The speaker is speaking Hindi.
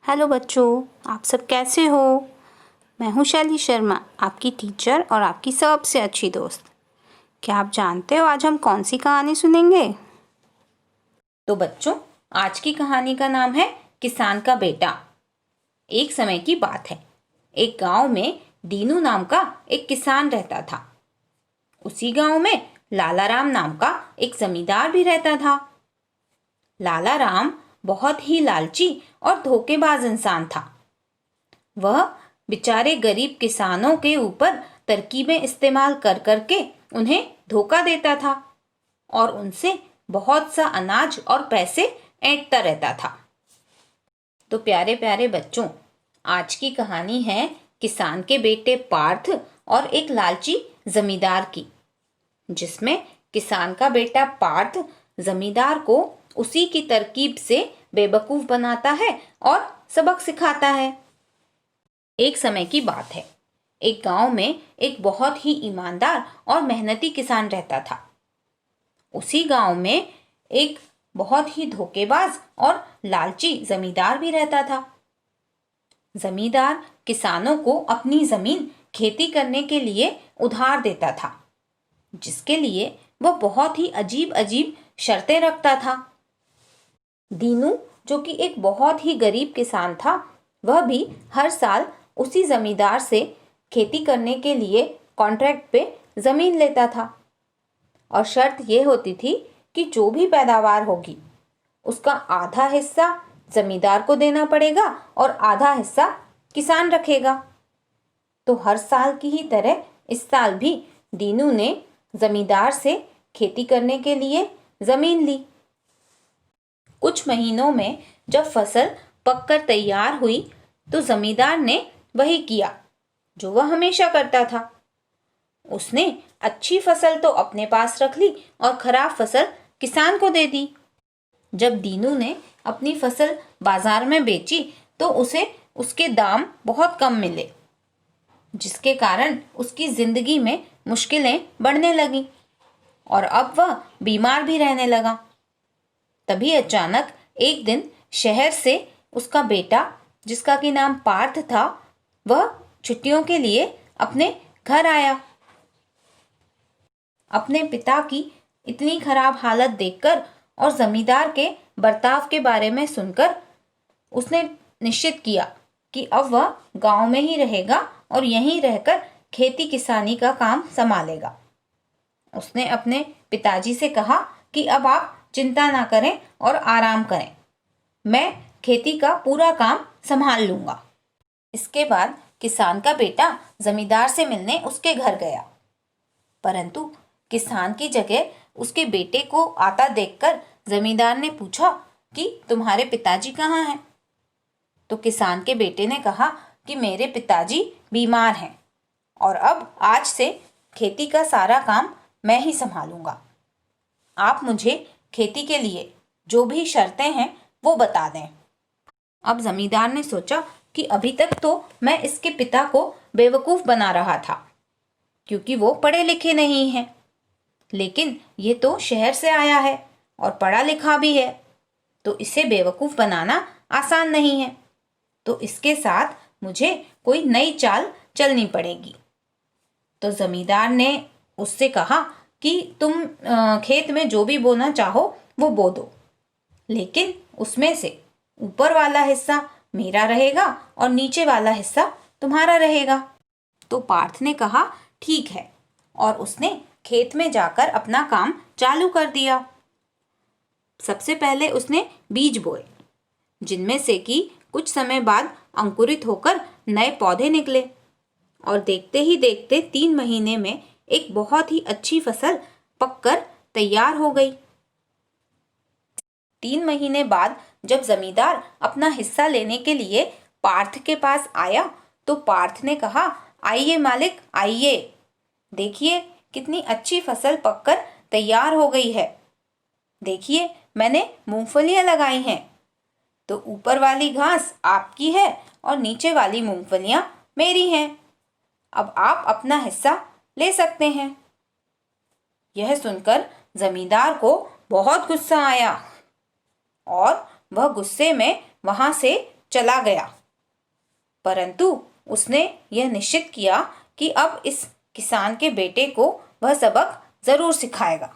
हेलो बच्चों, आप सब कैसे हो। मैं हूँ शैली शर्मा, आपकी टीचर और आपकी सबसे अच्छी दोस्त। क्या आप जानते हो आज हम कौन सी कहानी सुनेंगे? तो बच्चों, आज की कहानी का नाम है किसान का बेटा। एक समय की बात है, एक गांव में दीनू नाम का एक किसान रहता था। उसी गांव में लाला राम नाम का एक जमींदार भी रहता था। लाला राम बहुत ही लालची और धोखेबाज इंसान था। वह बेचारे गरीब किसानों के ऊपर तरकीबें इस्तेमाल कर करके उन्हें धोखा देता था और उनसे बहुत सा अनाज और पैसे ऐंठता रहता था। तो प्यारे प्यारे बच्चों, आज की कहानी है किसान के बेटे पार्थ और एक लालची जमींदार की, जिसमें किसान का बेटा पार्थ जमींदार को उसी की तरकीब से बेवकूफ बनाता है और सबक सिखाता है। एक समय की बात है, एक गांव में एक बहुत ही ईमानदार और मेहनती किसान रहता था। उसी गांव में एक बहुत ही धोखेबाज और लालची जमींदार भी रहता था। जमींदार किसानों को अपनी जमीन खेती करने के लिए उधार देता था, जिसके लिए वह बहुत ही अजीब अजीब शर्तें रखता था। दीनू, जो कि एक बहुत ही गरीब किसान था, वह भी हर साल उसी जमींदार से खेती करने के लिए कॉन्ट्रैक्ट पे जमीन लेता था और शर्त यह होती थी कि जो भी पैदावार होगी उसका आधा हिस्सा जमींदार को देना पड़ेगा और आधा हिस्सा किसान रखेगा। तो हर साल की ही तरह इस साल भी दीनू ने जमींदार से खेती करने के लिए जमीन ली। कुछ महीनों में जब फसल पककर तैयार हुई तो जमींदार ने वही किया जो वह हमेशा करता था। उसने अच्छी फसल तो अपने पास रख ली और खराब फसल किसान को दे दी। जब दीनू ने अपनी फसल बाजार में बेची तो उसे उसके दाम बहुत कम मिले, जिसके कारण उसकी जिंदगी में मुश्किलें बढ़ने लगीं और अब वह बीमार भी रहने लगा। तभी अचानक एक दिन शहर से उसका बेटा, जिसका कि नाम पार्थ था, वह छुट्टियों के लिए अपने घर आया। अपने पिता की इतनी खराब हालत देखकर और जमींदार के बर्ताव के बारे में सुनकर उसने निश्चित किया कि अब वह गांव में ही रहेगा और यहीं रहकर खेती किसानी का काम संभालेगा। उसने अपने पिताजी से कहा कि अब आप चिंता ना करें और आराम करें, मैं खेती का पूरा काम संभाल लूंगा। इसके बाद किसान का बेटा जमींदार से मिलने उसके घर गया, परंतु किसान की जगह उसके बेटे को आता देखकर जमींदार ने पूछा कि तुम्हारे पिताजी कहाँ हैं? तो किसान के बेटे ने कहा कि मेरे पिताजी बीमार हैं और अब आज से खेती का सारा काम मैं ही संभालूंगा। आप मुझे खेती के लिए जो भी शर्तें हैं वो बता दें। अब जमींदार ने सोचा कि अभी तक तो मैं इसके पिता को बेवकूफ बना रहा था, क्योंकि वो पढ़े लिखे नहीं हैं, लेकिन ये तो शहर से आया है और पढ़ा लिखा भी है, तो इसे बेवकूफ बनाना आसान नहीं है। तो इसके साथ मुझे कोई नई चाल चलनी पड़ेगी। तो जमींदार ने उससे कहा कि तुम खेत में जो भी बोना चाहो वो बो दो, लेकिन उसमें से ऊपर वाला हिस्सा मेरा रहेगा और नीचे वाला हिस्सा तुम्हारा रहेगा। तो पार्थ ने कहा ठीक है, और उसने खेत में जाकर अपना काम चालू कर दिया। सबसे पहले उसने बीज बोए, जिनमें से कि कुछ समय बाद अंकुरित होकर नए पौधे निकले और देखते ही देखते 3 महीने में एक बहुत ही अच्छी फसल पककर तैयार हो गई। 3 महीने बाद जब जमींदार अपना हिस्सा लेने के लिए पार्थ के पास आया तो पार्थ ने कहा, आइए मालिक आइए, देखिए कितनी अच्छी फसल पककर तैयार हो गई है। देखिए मैंने मूंगफलियां लगाई हैं, तो ऊपर वाली घास आपकी है और नीचे वाली मूंगफलियां मेरी हैं। अब आप अपना हिस्सा ले सकते हैं। यह सुनकर जमींदार को बहुत गुस्सा आया और वह गुस्से में वहां से चला गया, परंतु उसने यह निश्चित किया कि अब इस किसान के बेटे को वह सबक जरूर सिखाएगा।